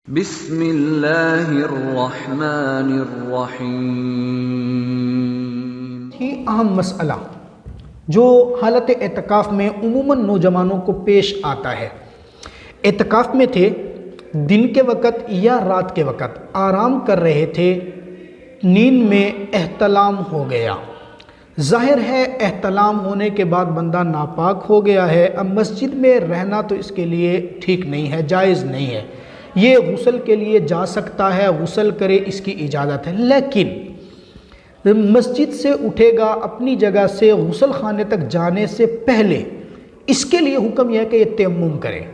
बिस्मिल्लाहिर्रहमानिर्रहीम। ही अहम मसला जो हालत एतकाफ़ में उमूमन नौजवानों को पेश आता है। एतकाफ़ में थे, दिन के वक़्त या रात के वक़्त आराम कर रहे थे, नींद में एहतलाम हो गया। ज़ाहिर है एहतलाम होने के बाद बंदा नापाक हो गया है। अब मस्जिद में रहना तो इसके लिए ठीक नहीं है, जायज़ नहीं है। ये गुस्ल के लिए जा सकता है, गुस्ल करे, इसकी इजाज़त है। लेकिन मस्जिद से उठेगा, अपनी जगह से गुस्ल खाने तक जाने से पहले इसके लिए हुक्म यह है कि ये तयम्मुम करे।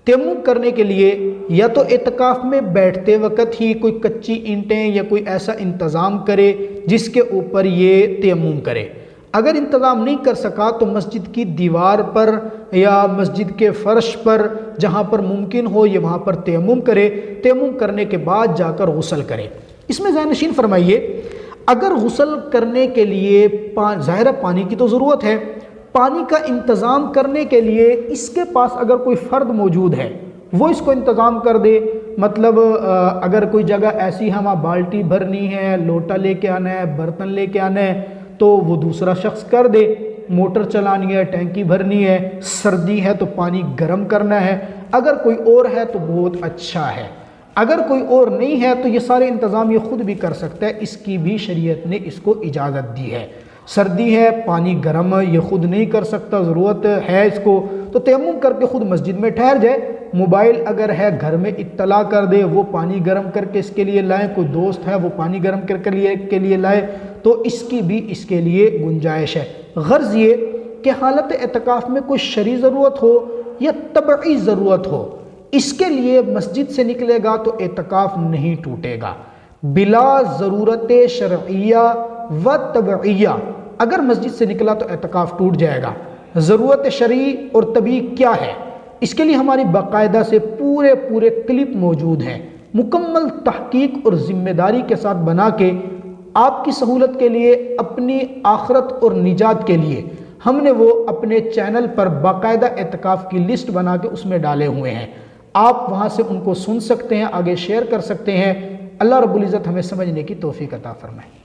तयम्मुम करने के लिए या तो एतकाफ़ में बैठते वक़्त ही कोई कच्ची ईंटें या कोई ऐसा इंतज़ाम करे जिसके ऊपर ये तयम्मुम करे। अगर इंतज़ाम नहीं कर सका तो मस्जिद की दीवार पर या मस्जिद के फ़र्श पर जहाँ पर मुमकिन हो ये वहाँ पर तयम्मुम करे। तयम्मुम करने के बाद जाकर गुस्ल करे। इसमें ज़हनशीन फरमाइए, अगर गुस्ल करने के लिए ज़ाहिर पानी की तो ज़रूरत है, पानी का इंतज़ाम करने के लिए इसके पास अगर कोई फ़र्द मौजूद है वो इसको इंतज़ाम कर दे। मतलब अगर कोई जगह ऐसी है वहाँ बाल्टी भरनी है, लोटा लेके आना है, बर्तन लेके आना है, तो वो दूसरा शख्स कर दे। मोटर चलानी है, टैंकी भरनी है, सर्दी है तो पानी गर्म करना है, अगर कोई और है तो बहुत अच्छा है। अगर कोई और नहीं है तो ये सारे इंतज़ाम ये ख़ुद भी कर सकता है, इसकी भी शरीयत ने इसको इजाज़त दी है। सर्दी है, पानी गर्म है, ये ख़ुद नहीं कर सकता, ज़रूरत है इसको, तो तयम्मुम करके ख़ुद मस्जिद में ठहर जाए। मोबाइल अगर है घर में इत्तला कर दे, वो पानी गर्म करके इसके लिए लाए। कोई दोस्त है वो पानी गर्म करके लिए लाए, तो इसकी भी इसके लिए गुंजाइश है। गर्ज़ ये कि हालत एतकाफ़ में कोई शरई ज़रूरत हो या तबई ज़रूरत हो, इसके लिए मस्जिद से निकलेगा तो एतकाफ़ नहीं टूटेगा। बिला ज़रूरत शरइया व तबइया अगर मस्जिद से निकला तो एतकाफ़ टूट जाएगा। ज़रूरत शरई और तबी क्या है, इसके लिए हमारी बाकायदा से पूरे क्लिप मौजूद हैं, मुकम्मल तहकीक और ज़िम्मेदारी के साथ बना के आपकी सहूलत के लिए, अपनी आखरत और निजात के लिए हमने वो अपने चैनल पर बाकायदा एतकाफ़ की लिस्ट बना के उसमें डाले हुए हैं। आप वहाँ से उनको सुन सकते हैं, आगे शेयर कर सकते हैं। अल्लाह रब्बुल इज़्ज़त हमें समझने की तौफीक अता फरमाए।